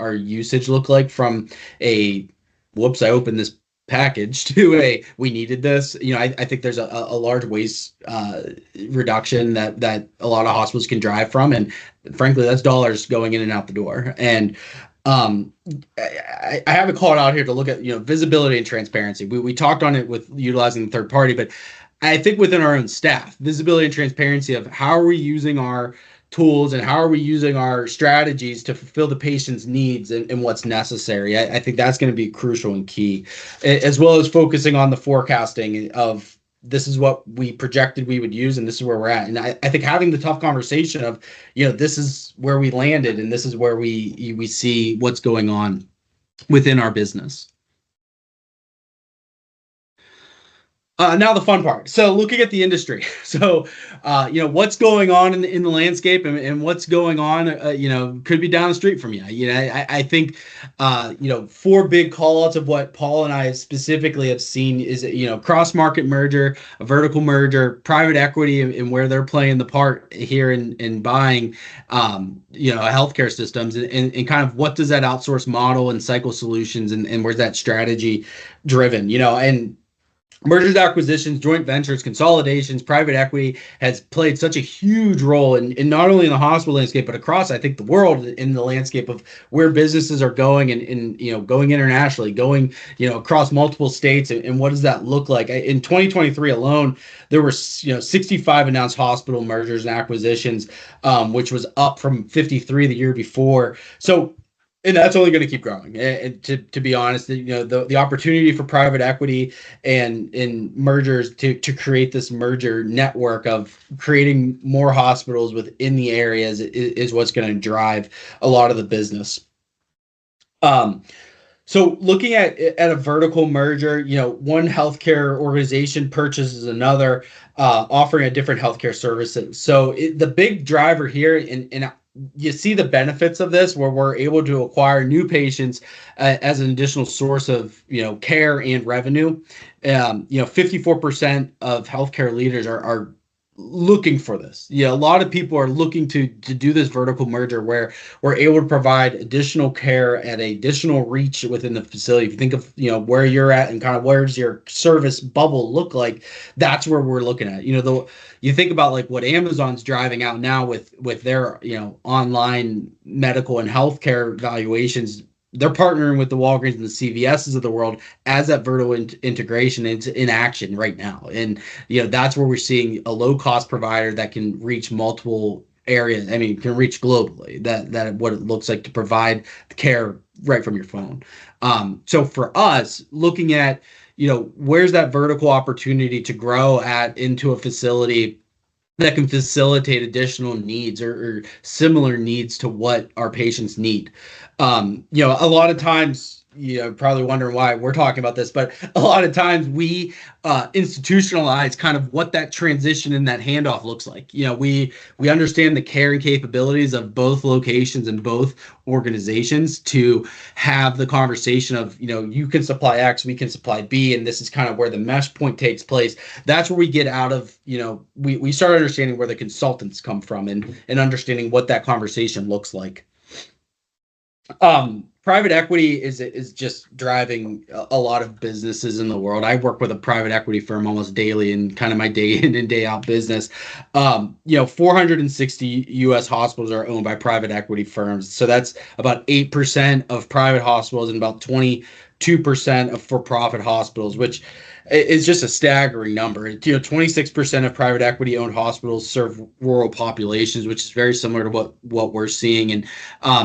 our usage look like from a whoops, I opened this package to we needed this. I think there's a large waste reduction that a lot of hospitals can drive from, and frankly, that's dollars going in and out the door. And I have it called out here to look at visibility and transparency. We talked on it with utilizing the third party, but I think within our own staff, visibility and transparency of how are we using our tools and how are we using our strategies to fulfill the patient's needs and what's necessary. I think that's going to be crucial and key, as well as focusing on the forecasting of this is what we projected we would use and this is where we're at. And I think having the tough conversation of, this is where we landed and this is where we see what's going on within our business. Now the fun part. So looking at the industry. So, what's going on in the landscape and what's going on, could be down the street from you. I think, 4 big call outs of what Paul and I specifically have seen is, cross-market merger, a vertical merger, private equity, and where they're playing the part here in buying, healthcare systems, and kind of what does that outsource model and cycle solutions and where's that strategy driven, and mergers, acquisitions, joint ventures, consolidations, private equity has played such a huge role in not only in the hospital landscape, but across, I think, the world in the landscape of where businesses are going and going internationally, going, across multiple states. And what does that look like? In 2023 alone, there were, 65 announced hospital mergers and acquisitions, which was up from 53 the year before. So And that's only going to keep growing. And to be honest, the opportunity for private equity and in mergers to create this merger network of creating more hospitals within the areas is what's going to drive a lot of the business. Um, so looking at a vertical merger, one healthcare organization purchases another, offering a different healthcare services. So the big driver here, and you see the benefits of this, where we're able to acquire new patients as an additional source of care and revenue. 54% of healthcare leaders are looking for this. Yeah, a lot of people are looking to do this vertical merger where we're able to provide additional care at a additional reach within the facility. If you think of where you're at and kind of where's your service bubble look like, that's where we're looking at. You think about like what Amazon's driving out now with their online medical and healthcare valuations. They're partnering with the Walgreens and the CVSs of the world as that vertical integration is in action right now. And that's where we're seeing a low cost provider that can reach multiple areas. I mean, can reach globally. That what it looks like to provide care right from your phone. So for us, looking at where's that vertical opportunity to grow into a facility that can facilitate additional needs or similar needs to what our patients need. A lot of times, probably wondering why we're talking about this, but a lot of times we institutionalize kind of what that transition and that handoff looks like. We understand the care and capabilities of both locations and both organizations to have the conversation of, you can supply X, we can supply B, and this is kind of where the mesh point takes place. That's where we get out of, we start understanding where the consultants come from and understanding what that conversation looks like. Private equity is just driving a lot of businesses in the world. I work with a private equity firm almost daily in kind of my day in and day out business. 460 U.S. hospitals are owned by private equity firms. So that's about 8% of private hospitals and about 22% of for-profit hospitals, which is just a staggering number. 26% of private equity owned hospitals serve rural populations, which is very similar to what we're seeing. And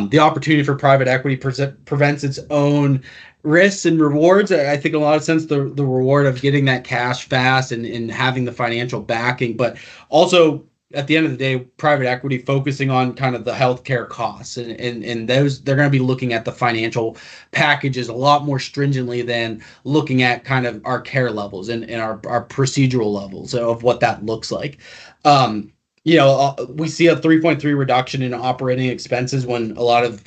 the opportunity for private equity prevents its own risks and rewards. I think in a lot of sense, the reward of getting that cash fast and having the financial backing, but also at the end of the day, private equity focusing on kind of the healthcare costs and those, they're going to be looking at the financial packages a lot more stringently than looking at kind of our care levels and our procedural levels of what that looks like. We see a 3.3 reduction in operating expenses when a lot of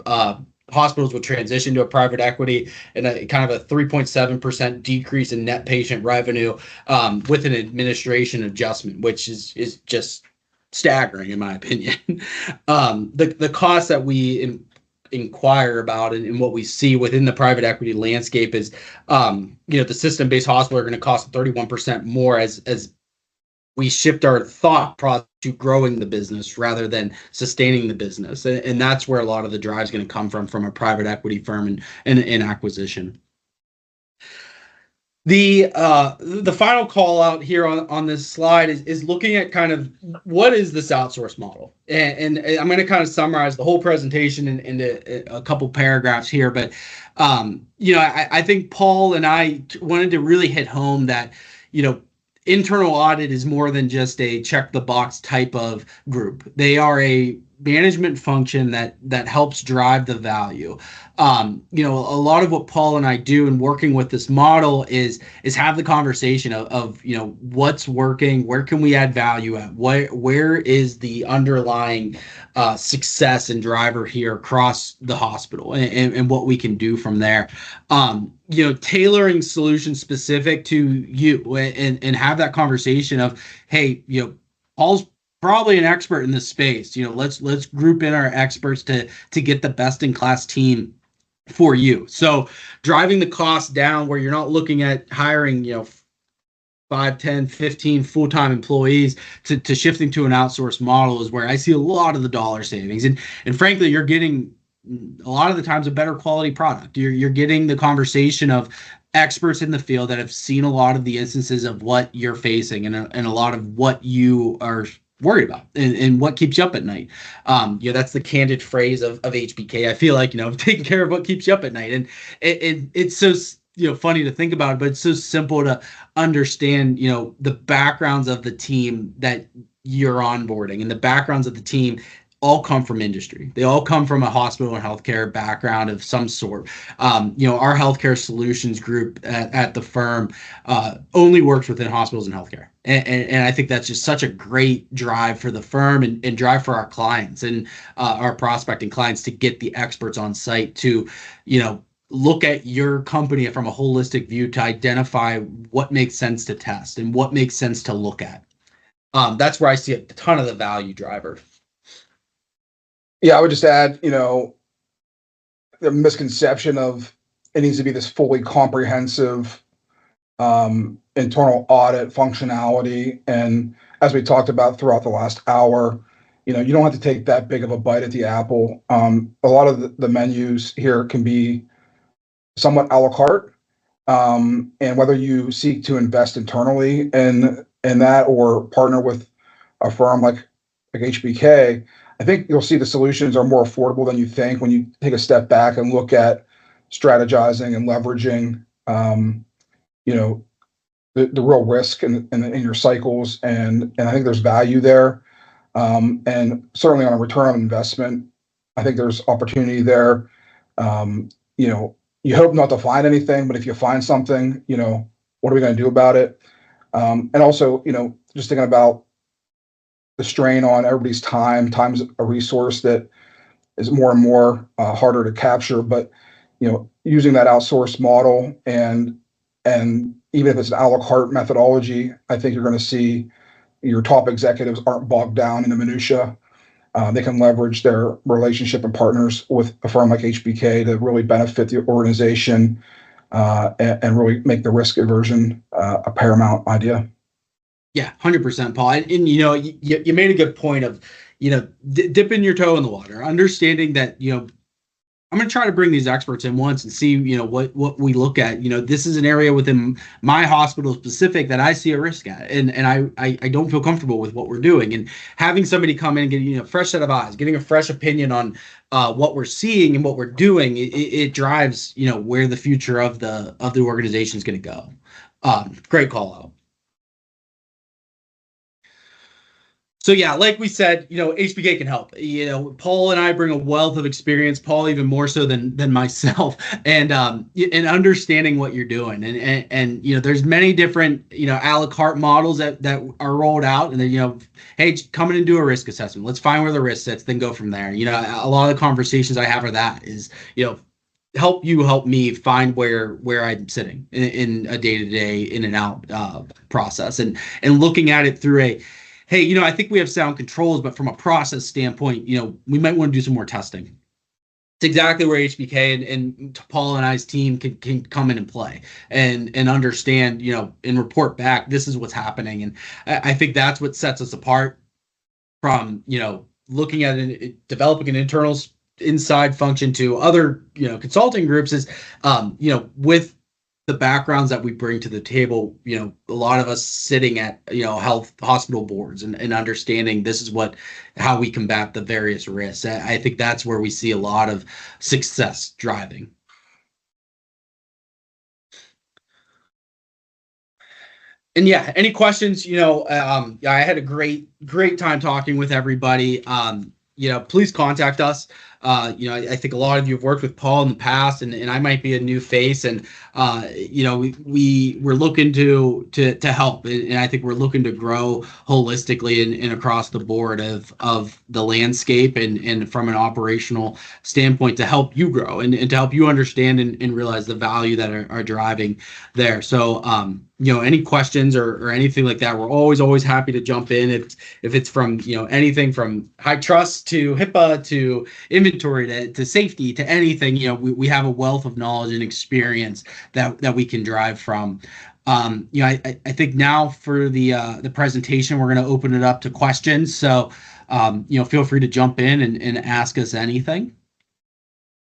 hospitals would transition to a private equity, and a kind of a 3.7% decrease in net patient revenue with an administration adjustment, which is just staggering in my opinion. The cost that we inquire about and what we see within the private equity landscape is, the system-based hospital are going to cost 31% more as we shift our thought process to growing the business rather than sustaining the business. And that's where a lot of the drive is going to come from a private equity firm and acquisition. The final call out here on this slide is looking at kind of what is this outsource model, and I'm going to kind of summarize the whole presentation into a couple paragraphs here, but I think Paul and I wanted to really hit home that internal audit is more than just a check the box type of group. They are a management function that helps drive the value. A lot of what Paul and I do in working with this model is have the conversation of what's working, where can we add value at, where is the underlying success and driver here across the hospital, and what we can do from there. Tailoring solutions specific to you and have that conversation of, hey, Paul's probably an expert in this space. Let's group in our experts to get the best in class team for you. So driving the cost down where you're not looking at hiring, 5, 10, 15 full-time employees to shifting to an outsourced model is where I see a lot of the dollar savings. And frankly, you're getting a lot of the times a better quality product. You're getting the conversation of experts in the field that have seen a lot of the instances of what you're facing and a lot of what you are worried about, and what keeps you up at night. That's the candid phrase of HBK. I feel like, taking care of what keeps you up at night. And it's so, funny to think about, but it's so simple to understand, the backgrounds of the team that you're onboarding, and the backgrounds of the team all come from industry. They all come from a hospital and healthcare background of some sort. Our healthcare solutions group at the firm only works within hospitals and healthcare. And I think that's just such a great drive for the firm, and drive for our clients and our prospecting clients to get the experts on site to, look at your company from a holistic view to identify what makes sense to test and what makes sense to look at. That's where I see a ton of the value driver. Yeah, I would just add, the misconception of it needs to be this fully comprehensive internal audit functionality. And as we talked about throughout the last hour, you don't have to take that big of a bite at the apple. A lot of the menus here can be somewhat a la carte. And whether you seek to invest internally in that or partner with a firm like HBK, I think you'll see the solutions are more affordable than you think when you take a step back and look at strategizing and leveraging, the real risk in your cycles. And I think there's value there. And certainly on a return on investment, I think there's opportunity there. You hope not to find anything, but if you find something, what are we going to do about it? And also, just thinking about the strain on everybody's time. Time's a resource that is more and more harder to capture. But using that outsourced model and even if it's an a la carte methodology, I think you're going to see your top executives aren't bogged down in the minutia. They can leverage their relationship and partners with a firm like HBK to really benefit the organization and really make the risk aversion a paramount idea. Yeah, 100%, Paul. And you made a good point of, dipping your toe in the water, understanding that, I'm going to try to bring these experts in once and see, what we look at. This is an area within my hospital specific that I see a risk at, and I don't feel comfortable with what we're doing. And having somebody come in and get, a fresh set of eyes, getting a fresh opinion on what we're seeing and what we're doing, it drives, where the future of the organization is going to go. Great call out. So yeah, like we said, HBK can help. Paul and I bring a wealth of experience. Paul even more so than myself, and understanding what you're doing. And there's many different a la carte models that are rolled out. And then hey, come in and do a risk assessment. Let's find where the risk sits, then go from there. A lot of the conversations I have are that is help me find where I'm sitting in a day-to-day in and out process, and looking at it through a, hey, I think we have sound controls, but from a process standpoint, we might want to do some more testing. It's exactly where HBK and Paul and I's team can come in and play and understand, and report back, this is what's happening. And I think that's what sets us apart from, looking at developing an internal inside function to other, consulting groups is, with the backgrounds that we bring to the table, a lot of us sitting at, health hospital boards and understanding this is how we combat the various risks. I think that's where we see a lot of success driving. And yeah, any questions, I had a great time talking with everybody. Please contact us. I think a lot of you have worked with Paul in the past, and I might be a new face, and we're looking to help, and I think we're looking to grow holistically and across the board of the landscape and from an operational standpoint to help you grow and to help you understand and realize the value that are driving there. So any questions or anything like that, we're always happy to jump in. If it's from anything from high trust to HIPAA to inventory to safety to anything, we have a wealth of knowledge and experience that we can drive from. I think now for the presentation, we're going to open it up to questions. So feel free to jump in and ask us anything.